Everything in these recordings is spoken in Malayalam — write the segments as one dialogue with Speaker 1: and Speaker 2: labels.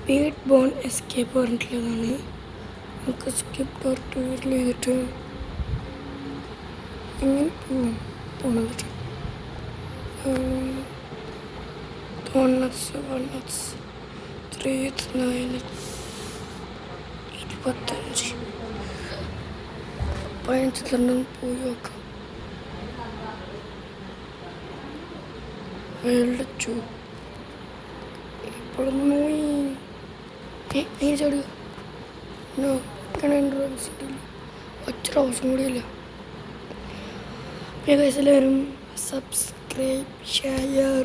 Speaker 1: സ്പീഡ് ബോൺ എസ്കേപ്പ് പറഞ്ഞിട്ടുള്ളതാണ്. നമുക്ക് സ്കിപ്പ് ടോർട്ടുകൾ ചെയ്തിട്ട് എങ്ങനെ പോകണം ഡോണറ്റ്സ് 3 9 25 15 പോയി നോക്കാം. അയാളുടെ ഇപ്പോഴൊന്നും ചാടുക ഒറ്റ ഹൗസും കൂടിയല്ല. എല്ലാവരും സബ്സ്ക്രൈബ് ഷെയർ.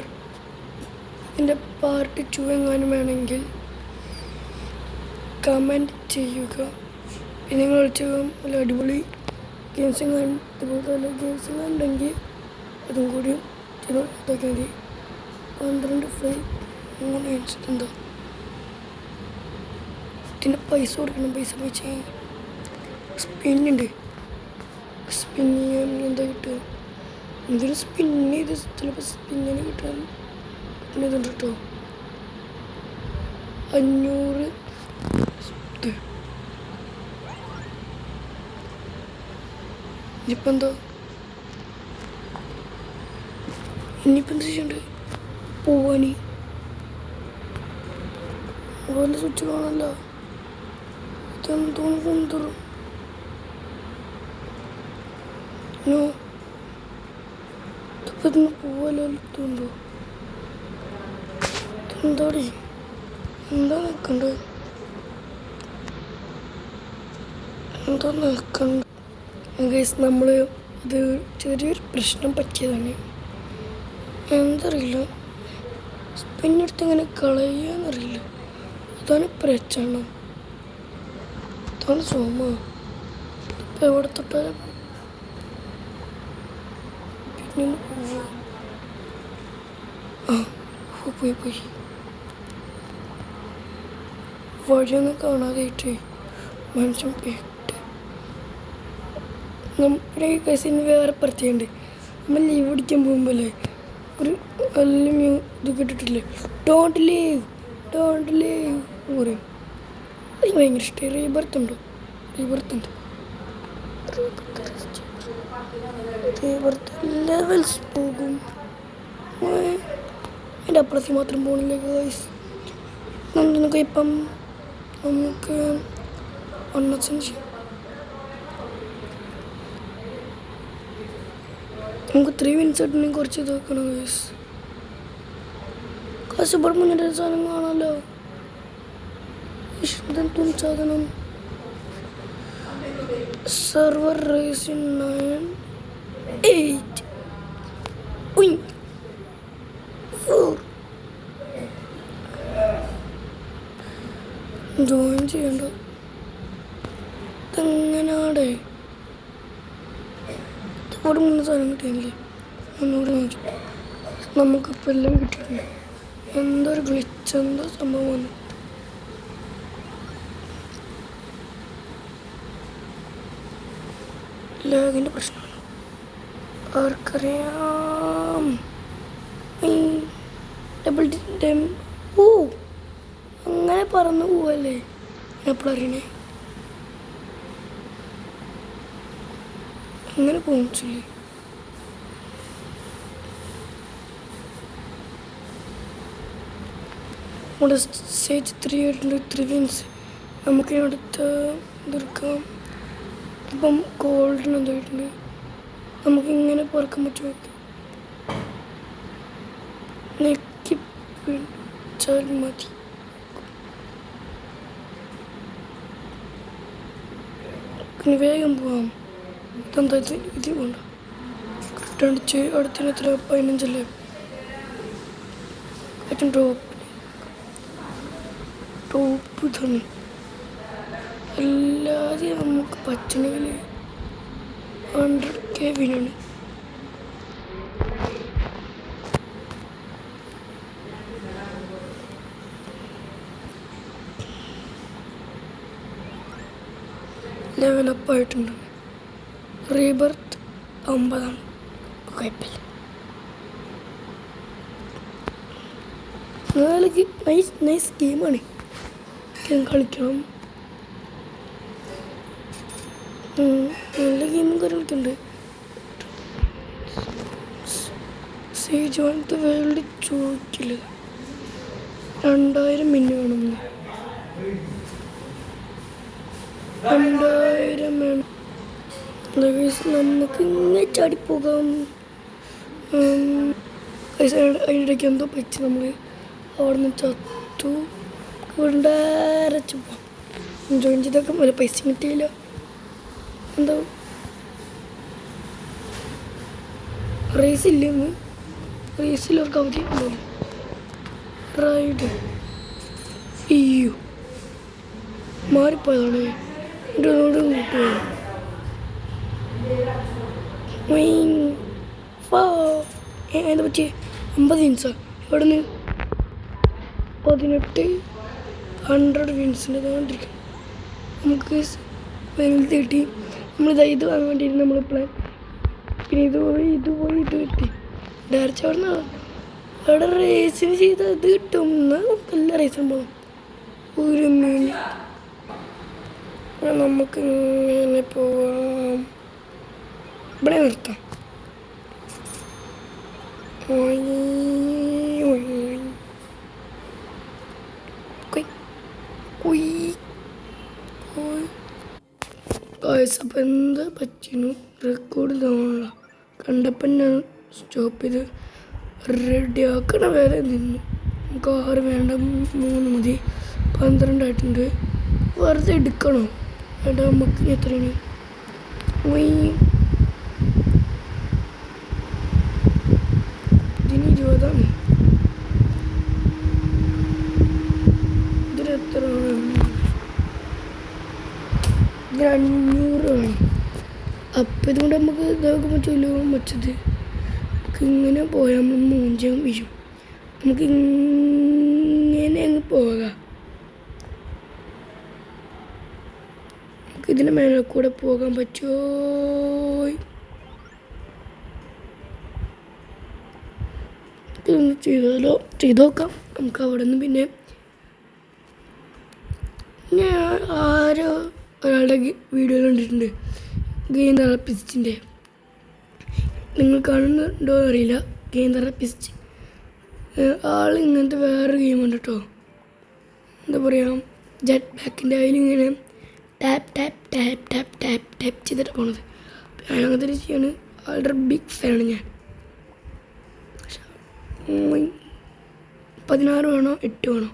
Speaker 1: ഇതിൻ്റെ പാർട്ട് 2 എങ്ങാനും വേണമെങ്കിൽ കമൻറ്റ് ചെയ്യുക. പിന്നെ നിങ്ങൾ കളിച്ച നല്ല അടിപൊളി ഗെയിംസും ഇതുപോലത്തെ നല്ല ഗെയിംസും ഉണ്ടെങ്കിൽ അതും കൂടി ഇതാക്കിയാൽ മതി. 12 ഫ്രീ 3 എന്താ ഇതിൻ്റെ പൈസ കൊടുക്കണം. പൈസ വെച്ച് സ്പിന്നുണ്ട്. സ്പിൻ ചെയ്യാൻ എന്താ കിട്ടുക? എന്തൊരു സ്പിൻ ചെയ്ത് ചിലപ്പോൾ സ്പിന്നിന് കിട്ടാൻ ഇതുണ്ട് കേട്ടോ. 500 ഇനിയിപ്പോൾ എന്താ ചെയ്യണ്ട്? പോവാനി മോബൈലിൽ സ്വിച്ച് കാണാനല്ല. ഇതെന്തോന്നു ഇതിപ്പോൾ പോവല്ലോ. ഇതുണ്ടോ? എന്താടി എന്താ നിൽക്കണ്ടത്? എന്താ നിൽക്കണ്ട? ഗൈസ് നമ്മൾ ഇത് ചെറിയൊരു പ്രശ്നം പറ്റിയതാണ്. എന്തറിയില്ല, സ്പിന്നെടുത്ത് ഇങ്ങനെ കളയാന്നറിയില്ല. അതാണ് പ്രശ്നം. അതാണ് സോമ. ഇപ്പം എവിടെ തൊട്ടാലും പിന്നെ പോയി വഴിയൊന്നും കാണാതായിട്ട് മനുഷ്യൻ പെട്ട്. നമ്മുടെ ഈ കസിന് വേറെ പ്രത്യേകമുണ്ട്. നമ്മൾ ലീവ് പിടിക്കാൻ പോകുമ്പോഴല്ലേ ഒരു നല്ല ഇത് കേട്ടിട്ടില്ലേ? ഡോണ്ട് ലീവ് പറയും. എനിക്ക് ഭയങ്കര ഇഷ്ടമായി. റീബർത്ത് ലെവൽസ് പോകും. എൻ്റെ അപ്പുറത്ത് മാത്രം പോകണില്ല ഗൈസ്. നമുക്ക് ഇപ്പം നമുക്ക് നമുക്ക് 3 minutes ആയിട്ടുണ്ടെങ്കിൽ കുറച്ച് ഇതാക്കണം ഗൈസ്. കാശുപാട് മുന്നേ സാധനം കാണാമല്ലോ. സാധനം സെർവർ റേസ് 9 8 4 ജോയിൻ ചെയ്യണ്ട. ഇതെങ്ങനാടെ ഇവിടെ മുന്നേ സാധനം കിട്ടിയെങ്കിൽ ഒന്നുകൂടി നോക്കി. നമുക്കിപ്പോൾ എല്ലാം കിട്ടിയിട്ടുണ്ട്. എന്തൊരു ഗ്ലിച്ച്, എന്താ സംഭവം വന്നു. ലാഗിൻ്റെ പ്രശ്നമാണ്. ആർക്കറിയാം? ഡബിൾ അങ്ങനെ പറന്നു പോവല്ലേ? എപ്പോഴറിയണേ? അങ്ങനെ പോയില്ലേ? നമ്മുടെ സ്റ്റേജ് 3 ആയിട്ടുണ്ട്. 3 wins. നമുക്ക് അടുത്ത ഇതെടുക്കാം. ഇപ്പം ഗോൾഡിന് എന്തായിട്ടുണ്ട്? നമുക്കിങ്ങനെ പറക്കാൻ പറ്റുമോ? നെക്കി പിടിച്ചാൽ മതി. ഇനി വേഗം പോവാം. ഇതെന്താ ഇത് വേണ്ട. കറക്റ്റടിച്ച് അടുത്തിന് എത്ര 15 അല്ലേ? ഏറ്റവും ടോപ്പ് തന്നെ. എല്ലാവരെയും നമുക്ക് പറ്റണമെങ്കിൽ 100K വിനാണ്. ലെവലപ്പായിട്ടുണ്ട്. റീബർത്ത് 50 കുഴപ്പമില്ല. നൈസ് ഗെയിമാണ്. കളിക്കണം. നല്ല ഗെയിമും കാര്യങ്ങളൊക്കെയുണ്ട്. സേജ് വൺത്ത് വേൾഡ് ചോദിക്കില്ല. 2000 മിനിറ്റ് വേണമെന്ന്. 2000 വേണം. നമുക്ക് ഇങ്ങനെ ചാടിപ്പോകാം. അതിനിടയ്ക്ക് എന്തോ പറ്റി നമ്മൾ അവിടെ നിന്ന് ചത്തു. കൊണ്ടരച്ചു പോവാം. ജോയിൻ ചെയ്തൊക്കെ വല്ല പൈസ കിട്ടിയില്ല. എന്താ റേസില്ലെന്ന്. റേസിലവർക്ക് അവധി ഉണ്ടല്ലോ. റൈഡ് അയ്യോ മാറിപ്പോയതാണ്. എൻ്റെ റോഡ് കൂട്ടുകയാണ്. എന്താ പറ്റിയേ? 50 വിൻസാ. ഇവിടെ നിന്ന് 18 100 വിൻസിൻ്റെ കണ്ടിരിക്കും. നമുക്ക് വലുത് കിട്ടി. ഇത് വാങ്ങാൻ വേണ്ടിയിരുന്നു നമ്മൾ പ്ലാൻ. പിന്നെ ഇത് പോയി കിട്ടി. ഡയറക്റ്റ് അവിടെ റേസിന് ചെയ്താൽ ഇത് കിട്ടും. എന്നാൽ നമുക്ക് എല്ലാ റേസിനും പോകാം. ഒരു മിനിറ്റ് നമുക്ക് ഇങ്ങനെ പോവാം. ഇവിടെ നിർത്താം. അപ്പം എന്താ പറ്റുന്നു? റെക്കോർഡ് തോന്നല കണ്ടപ്പം ഞാൻ സ്റ്റോപ്പ് ചെയ്ത് റെഡിയാക്കണ വരെ നിന്നു. നമുക്ക് 6 വേണ്ട, 3 മതി. 12 ആയിട്ടുണ്ട്. വെറുതെ എടുക്കണോ? ഏട്ടാ നമുക്ക് എത്രയാണ്? ഇതിന് 20 ഇതിനെത്ര? 500 ആണ്. അപ്പം ഇതുകൊണ്ട് നമുക്ക് ഇതാക്കാൻ പറ്റുമല്ലോ. വെച്ചത് നമുക്ക് ഇങ്ങനെ പോയാൽ നമ്മൾ മൂഞ്ചാൻ വീഴും. നമുക്ക് ഇങ്ങനെ അങ്ങ് പോകാം. നമുക്ക് ഇതിൻ്റെ മേലെ കൂടെ പോകാൻ പറ്റുമോ? ഇതൊന്ന് ചെയ്ത് നോക്കാം. നമുക്ക് അവിടെ നിന്ന് പിന്നെ ഞാൻ ഒരാളുടെ വീഡിയോ കണ്ടിട്ടുണ്ട്. ഗെയിം തെറാപ്പിസ്റ്റിൻ്റെ. നിങ്ങൾ കാണുന്നുണ്ടോ അറിയില്ല. ഗെയിം തെറാപ്പിസ്റ്റ് ആൾ ഇങ്ങനത്തെ വേറൊരു ഗെയിമുണ്ട് കേട്ടോ. എന്താ പറയുക, ജെറ്റ് ബാക്കിൻ്റെ അതിലിങ്ങനെ tap tap tap tap tap tap ചെയ്തിട്ട് പോണത്. ഞാൻ അങ്ങനത്തെ ചെയ്യാണ്. ആളുടെ ബിഗ് ഫാനാണ് ഞാൻ. 16 വേണോ 8 വേണോ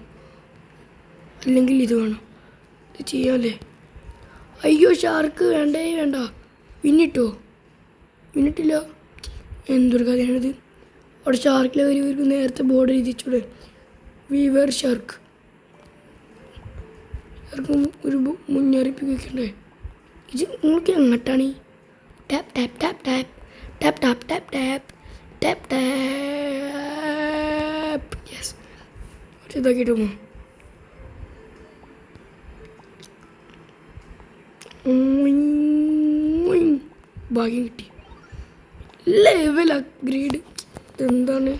Speaker 1: അല്ലെങ്കിൽ ഇത് വേണോ? ഇത് ചെയ്യാമല്ലേ? അയ്യോ ഷാർക്ക് വേണ്ടേ വേണ്ട. വിന്നിട്ടോ? വിന്നിട്ടില്ല. എന്തൊരു കഥയാണിത്. അവിടെ ഷാർക്കിലെ ഒരു നേരത്തെ ബോർഡ് എഴുതിച്ചൂടെ, വീവർ ഷാർക്ക്. ഷാർക്കും ഒരു മുന്നറിയിപ്പ് വെക്കണ്ടേ? ഇത് നിങ്ങൾക്ക് എങ്ങോട്ടാണ്? Tap tap tap tap tap tap tap tap tap tap. Yes, ഇതാക്കിയിട്ട് പോകും. ഭാഗ്യം കിട്ടി. Level upgrade. എന്താണ്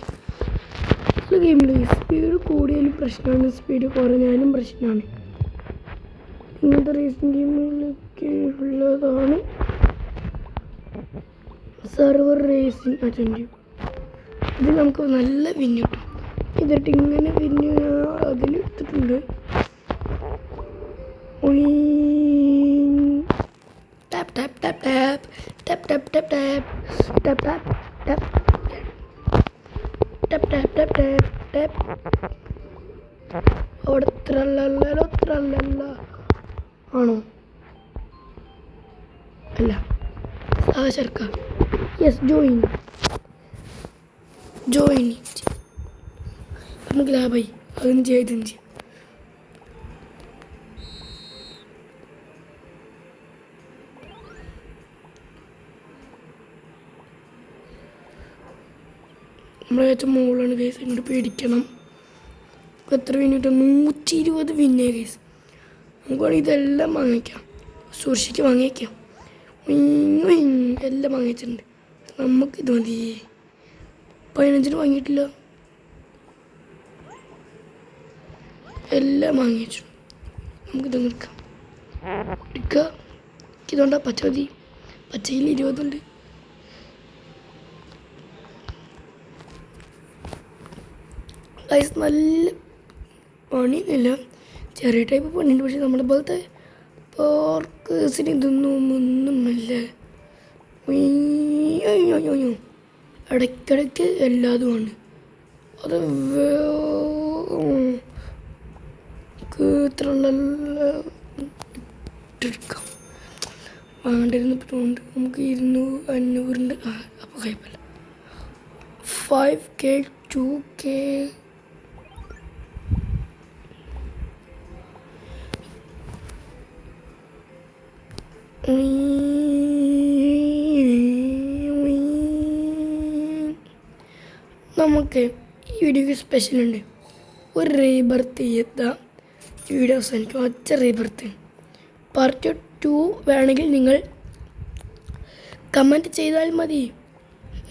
Speaker 1: ഗെയിമിൽ സ്പീഡ് കൂടിയാലും പ്രശ്നമാണ്, സ്പീഡ് കുറഞ്ഞാലും പ്രശ്നമാണ്. ഇങ്ങനത്തെ റേസിംഗ് ഗെയിമുകളൊക്കെ ഉള്ളതാണ്. Server racing attend. ഇത് നമുക്ക് നല്ല വിന്ന് കിട്ടും. ഇതിട്ട് ഇങ്ങനെ വിന്ന് അതിലെടുത്തിട്ടുണ്ട്. Tap tap tap tap tap tap tap tap tap tap tap tap tap tap tap tap. അവിടെ ത്രല്ല ആണോ? അല്ല, ശർക്ക. Yes, join. നമുക്ക് ലാഭായി. അതൊന്നും ചെയ്തും ചെയ്യാം. നമ്മളെ ഏറ്റവും മുകളിലാണ് കേസ്. ഇങ്ങോട്ട് പേടിക്കണം. എത്ര വിന്നിട്ട്? 120 വിന്നേ കേസ്. നമുക്ക് വേണമെങ്കിൽ ഇതെല്ലാം വാങ്ങിക്കാം. സൂക്ഷിച്ച് വാങ്ങിക്കാം. എല്ലാം വാങ്ങിച്ചിട്ടുണ്ട്. നമുക്കിത് മതി. 15 വാങ്ങിയിട്ടില്ല. എല്ലാം വാങ്ങിച്ചു. നമുക്കിത് എടുക്കാം. ഇതുകൊണ്ടാ പച്ച മതി. പച്ചയിൽ 20 ഉണ്ട്. ഗൈസ് നല്ല പണിയില്ല, ചെറിയ ടൈപ്പ് പണിയുണ്ട്. പക്ഷെ നമ്മളെ പോലത്തെ പോർക്കേഴ്സിന് ഇതൊന്നും ഒന്നുമല്ല. ഇടയ്ക്കിടയ്ക്ക് എല്ലാതുമാണ്. അത് ഇട്ടെടുക്കാം വേണ്ടിരുന്നപ്പോഴുണ്ട്. നമുക്ക് 200-500 അപ്പോൾ കുഴപ്പമില്ല. 5K 2K നമുക്ക് ഈ വീഡിയോക്ക് സ്പെഷ്യലുണ്ട്. ഒരു റീബർത്ത് ചെയ്താൽ ഈ വീഡിയോ അവസാനിക്കും. ഒറ്റ റീബർത്ത്. പാർട്ട് 2 വേണമെങ്കിൽ നിങ്ങൾ കമൻറ്റ് ചെയ്താൽ മതി,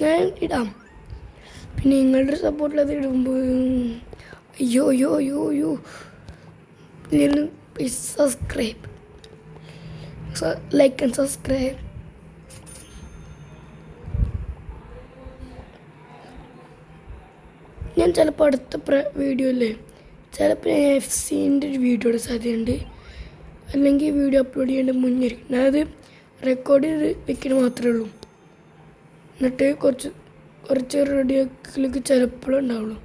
Speaker 1: ഞാൻ ഇടാം. പിന്നെ നിങ്ങളുടെ സപ്പോർട്ടിലത് ഇടുമ്പോൾ അയ്യോ please subscribe, like and subscribe. ഞാൻ ചിലപ്പോൾ അടുത്ത വീഡിയോയില്ലേ ചിലപ്പോൾ FC-ൻ്റെ ഒരു വീഡിയോയുടെ സാധ്യതയുണ്ട്. അല്ലെങ്കിൽ വീഡിയോ അപ്ലോഡ് ചെയ്യേണ്ട മുന്നേ ഞാനത് റെക്കോർഡ് ചെയ്ത് വെക്കാൻ മാത്രമേ ഉള്ളൂ. എന്നിട്ട് കുറച്ച് റെഡിയാക്കലൊക്കെ ചിലപ്പോഴും ഉണ്ടാവുള്ളൂ.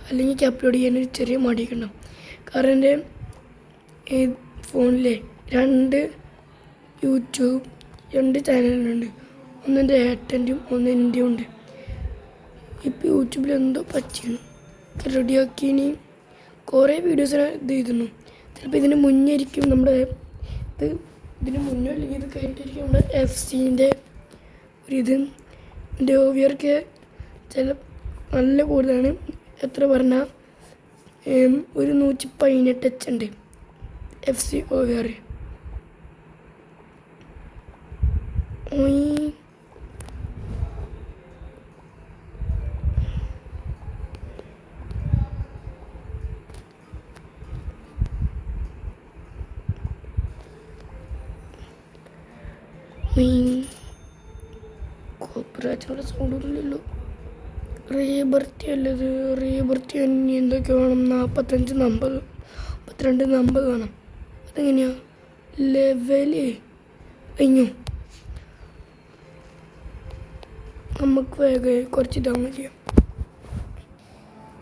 Speaker 1: അല്ലെങ്കിൽ അപ്ലോഡ് ചെയ്യാനൊരു ചെറിയ മടിയൊക്കെ ഉണ്ടാവും. കാരണം എൻ്റെ ഫോണിലെ 2 യൂട്യൂബ് 2 ചാനലുകളുണ്ട്. ഒന്ന് എൻ്റെ ഏട്ടൻ്റെയും ഒന്ന് എൻ്റെയും ഉണ്ട്. ഇപ്പോൾ യൂട്യൂബിൽ എന്തോ പറ്റിയാണ് റെഡിയാക്കിനി കുറേ വീഡിയോസ് ഇത് ചെയ്തിരുന്നു. ചിലപ്പോൾ ഇതിന് മുന്നേ ആയിരിക്കും നമ്മുടെ ഇതിന് മുന്നേ അല്ലെങ്കിൽ ഇത് കഴിഞ്ഞിട്ടായിരിക്കും നമ്മുടെ FC-ൻ്റെ ഒരിത്. എൻ്റെ ഓവിയർക്ക് ചില നല്ല കൂടുതലാണ്. എത്ര പറഞ്ഞാൽ ഒരു 118 ഉണ്ട് FC ഓവിയർ. കോപ്പറേറ്റിനുള്ള സൗണ്ടില്ലല്ലോ. റീബർത്തി അല്ലത്. റീബർത്തി തന്നെ എന്തൊക്കെ വേണം? 45 നമ്പർ 52 നമ്പർ വേണം. അതെങ്ങനെയാ ലെവല് കഴിഞ്ഞു? നമുക്ക് വേഗം കുറച്ച് ഡൗൺ ചെയ്യാം.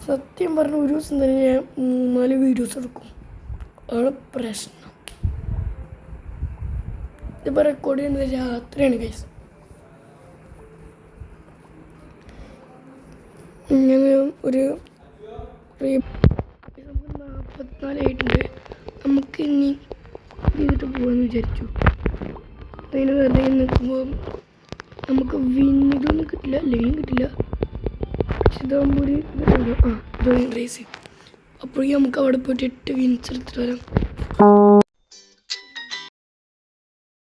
Speaker 1: സത്യം പറഞ്ഞ ഒരു ദിവസം തന്നെ ഞാൻ 3-4 വീഡിയോസ് എടുക്കും. ആണ് പ്രശ്നം. ഇതിപ്പോൾ റെക്കോർഡ് ചെയ്യുന്നത് രാത്രിയാണ് ഗൈസ്. ഇങ്ങനെ ഒരു 44 ആയിട്ടുണ്ട്. നമുക്ക് ഇനി ചെയ്തിട്ട് പോകാമെന്ന് വിചാരിച്ചു. അതിന് വെറുതെ നിൽക്കുമ്പോൾ നമുക്ക് ഇതൊന്നും കിട്ടില്ല, ലൈനും കിട്ടില്ല. പക്ഷെ ഇതാകുമ്പോൾ ഒരു ഇതുണ്ടോ ജോയിൻ റേസ്. അപ്പോഴേക്കും നമുക്ക് അവിടെ പോയിട്ട് 8 വിൻസ് എടുത്തിട്ട് വരാം.